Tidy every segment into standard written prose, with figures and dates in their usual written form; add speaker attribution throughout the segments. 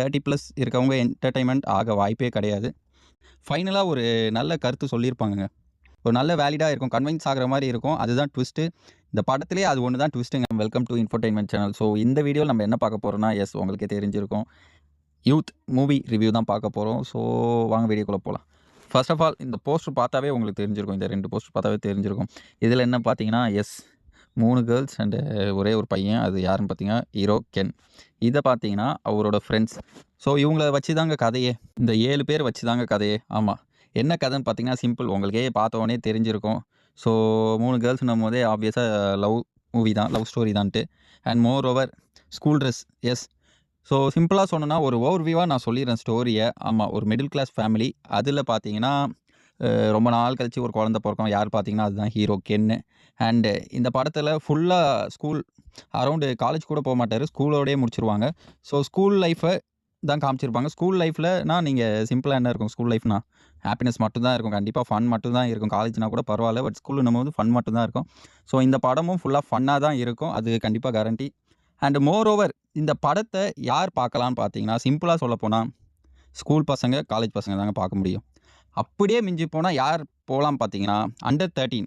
Speaker 1: 30+ இருக்கவங்க என்டர்டெயின்மெண்ட் ஆக வாய்ப்பே கிடையாது. ஃபைனலா ஒரு நல்ல கருத்து சொல்லியிருப்பாங்கங்க. ஒரு நல்ல வேலிடா இருக்கும். கன்வின்ஸ் ஆகுற மாரி இருக்கும். அதுதான் ட்விஸ்ட்டு. இந்த படத்திலேயே அது ஒண்ணு தான் ட்விஸ்ட்டுங்க. Welcome to infotainment channel. So இந்த வீடியோல நம்ம என்ன பார்க்க போறோம்னா, உங்களுக்கே தெரிஞ்சிருக்கும். யூத் மூவி ரிவ்யூ தான் பார்க்க போறோம். ஸோ வாங்க வீடியோக்குள்ள போலாம். ஃபர்ஸ்ட் ஆஃப் ஆல் இந்த போஸ்டர் பார்த்தாவே உங்களுக்கு தெரிஞ்சிருக்கும். இந்த 2 போஸ்டர் பார்த்தாவே தெரிஞ்சிருக்கும். இதில என்ன பார்த்தீங்கன்னா, 3 கேர்ள்ஸ் அண்ட் ஒரே ஒரு பையன். அது யாருன்னு பார்த்தீங்கன்னா, ஹீரோ கென். இத பார்த்தீங்கன்னா, அவரோட ஃப்ரெண்ட்ஸ். ஸோ இவங்கள வச்சு தாங்க கதையே. இந்த 7 பேர் வச்சு தாங்க கதையே. ஆமா. என்ன கதைன்னு பார்த்தீங்கன்னா, சிம்பிள். உங்களுக்கே பார்த்த உடனே தெரிஞ்சிருக்கும். ஸோ 3 கேர்ள்ஸ்ன்னும்போதே ஆப்வியஸா லவ் மூவி தான். லவ் ஸ்டோரி தான்ட்டு. And moreover school dress. So சிம்பிளா சொல்லணும்னா, ஒரு ஓவர்வியூவா நான் சொல்லிர்றேன் ஸ்டோரிய. ஆமா, ஒரு மிடில் கிளாஸ் ஃபேமிலி. அதில பார்த்தீங்கன்னா, ரொம்ப நாள் கழிச்சு ஒரு குழந்தை பொறக்கும். யார் பார்த்தீங்கன்னா, அதுதான் ஹீரோ கென்னு. அண்டு இந்த படத்தில ஃபுல்லா ஸ்கூல் அரவுண்டு காலேஜ் கூட போமாட்டாரு. ஸ்கூலோடயே முடிச்சுருவாங்க. ஸோ ஸ்கூல் லைஃப தான் காமிச்சிருப்பாங்க. ஸ்கூல் லைஃப்லனா நீங்க சிம்பிளா என்ன இருக்கும் ஸ்கூல் லைஃப்னா? ஹேப்பினஸ் மட்டும் தான் இருக்கும். கண்டிப்பா ஃபன் மட்டும் தான் இருக்கும். காலேஜ்னா கூட பரவால்ல. பட் ஸ்கூலுன்னும்போது ஃபன் மட்டும் தான் இருக்கும். ஸோ இந்த படமும் ஃபுல்லா ஃபன்னா தான் இருக்கும். அது கண்டிப்பா கேரண்டி. அண்ட் மோர் ஓவர் இந்த படத்த யார் பார்க்கலான்னு பார்த்தீங்கன்னா, சிம்பிளா சொல்லப்போனா, ஸ்கூல் பசங்க, காலேஜ் பசங்க தாங்க பார்க்க முடியும். அப்படியே மிஞ்சி போனா யார் போலாம் பார்த்தீங்கன்னா, அண்டர் 13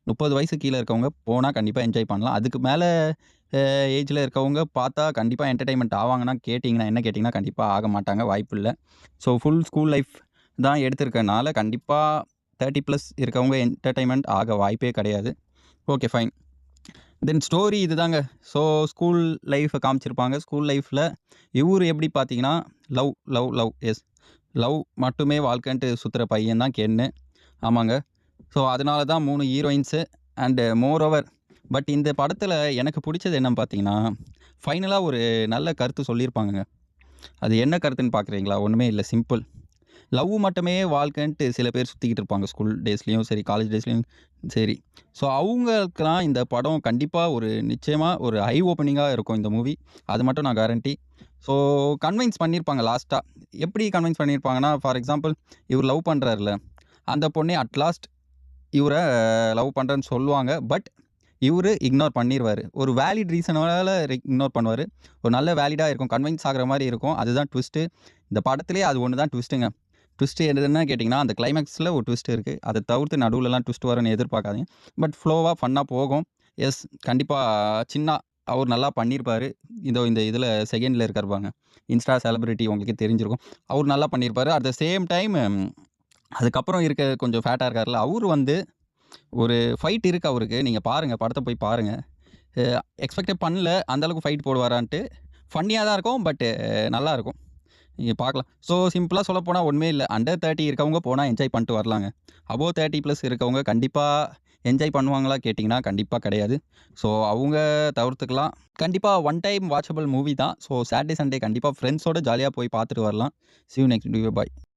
Speaker 1: 30 வயசுக்கு கீழ இருக்கவங்க போனா கண்டிப்பா என்ஜாய் பண்ணலாம். அதுக்கு மேல ஏஜ்ல இருக்கவங்க பார்த்தா கண்டிப்பா என்டர்டெயின்மென்ட் ஆவாங்கன்னா என்ன கேட்டீங்கன்னா, கண்டிப்பா ஆக மாட்டாங்க. வாய்ப்பில்ல. ஸோ ஃபுல் ஸ்கூல் லைஃப் தான் எடுத்திருக்கனால கண்டிப்பா 30+ இருக்கவங்க என்டர்டெயின்மென்ட் ஆக வாய்ப்பே கிடையாது. Okay fine. தென் ஸ்டோரி இதுதாங்க. ஸோ ஸ்கூல் லைஃப காமிச்சிருப்பாங்க. ஸ்கூல் லைஃப்ல இவரு எப்படி பார்த்தீங்கன்னா, லவ், லவ், லவ். லவ் மட்டுமே வாழ்க்கைன்ட்டு சுத்துற பையன் தான் கென்னு. ஆமாங்க. ஸோ அதனால தான் 3 heroines and more over but இந்த படத்தில எனக்கு புடிச்சது என்னன்னு பார்த்தீங்கன்னா, ஃபைனலா ஒரு நல்ல கருத்து சொல்லியிருப்பாங்கங்க. அது என்ன கருத்துன்னு பார்க்குறீங்களா? ஒண்ணுமே இல்ல. சிம்பிள். லவ் மட்டுமே வாழ்க்கைன்ட்டு சில பேர் சுத்திக்கிட்டு இருப்பாங்க. ஸ்கூல் டேஸ்லயும் சரி, காலேஜ் டேஸ்லயும் சரி. ஸோ அவங்களுக்கெல்லாம் இந்த படம் கண்டிப்பா நிச்சயமா ஒரு ஐ ஓப்பனிங்கா இருக்கும் இந்த மூவி. அது மட்டும் நான் கேரண்டி. ஸோ கன்வின்ஸ் பண்ணியிருப்பாங்க லாஸ்ட்டா. எப்படி கன்வின்ஸ் பண்ணியிருப்பாங்கன்னா, ஃபார் எக்ஸாம்பிள் இவரு லவ் பண்றாருல்ல, அந்த பொண்ணே அட் லாஸ்ட் இவர லவ் பண்றேன்னு சொல்லுவாங்க. பட் இவரு இக்னோர் பண்ணிருவாரு. ஒரு வேலிட் ரீசனால இக்னோர் பண்ணுவாரு. ஒரு நல்ல வேலிடா இருக்கும். கன்வின்ஸ் ஆகுற மாரி இருக்கும். அதுதான் ட்விஸ்ட்டு. இந்த படத்திலேயே அது ஒண்ணு தான் ட்விஸ்ட்டுங்க. ட்விஸ்ட் என்னதுன்னு கேட்டிங்கன்னா, அந்த கிளைமாக்ஸ்ல ஒரு ட்விஸ்ட் இருக்கு. அத தவிர்த்து நடுவுலலாம் ட்விஸ்ட் வரும்னு எதிர்பார்க்காதீங்க. பட் ஃப்ளோவா, ஃபன்னா போகும். கண்டிப்பா சின்னா அவரு நல்லா பண்ணியிருப்பாரு. இந்த இதில செகண்ட்ல இருக்காரு பாருங்க. இன்ஸ்டா செலிபிரிட்டி உங்களுக்கே தெரிஞ்சிருக்கும். அவரு நல்லா பண்ணியிருப்பாரு. அட் த சேம் டைம் அதுக்கப்புறம் கொஞ்சம் ஃபேட்டா இருக்கார்ல, அவரு ஒரு ஃபைட் இருக்கு அவருக்கு. நீங்க பாருங்க. படத்த போய் பாருங்க. அ எக்ஸ்பெக்ட்டே பண்ணல. அந்த அளவுக்கு ஃபைட் போடுவாரான்ட்டு. ஃபன்னியா தான் இருக்கும். பட் நல்லாருக்கும். நீங்க பார்க்கலாம். ஸோ சிம்பிளா சொல்லப்போனா ஒண்ணுமே இல்ல. அண்டர் 30 இருக்கவங்க போனா என்ஜாய் பண்ணிட்டு வரலாங்க. அபோவ் 30+ இருக்கவங்க கண்டிப்பா என்ஜாய் பண்ணுவாங்களா கேட்டீங்கன்னா, கண்டிப்பா கிடையாது. ஸோ அவங்க தவிர்த்துக்கலாம். கண்டிப்பா ஒன் டைம் வாட்சபிள் மூவி தான். ஸோ சாட்டர்டே, சண்டே கண்டிப்பா ஃப்ரெண்ட்ஸோட ஜாலியா போய் பார்த்துட்டு வரலாம். சீ யூ நெக்ஸ்ட் வீடியோ. பாய்.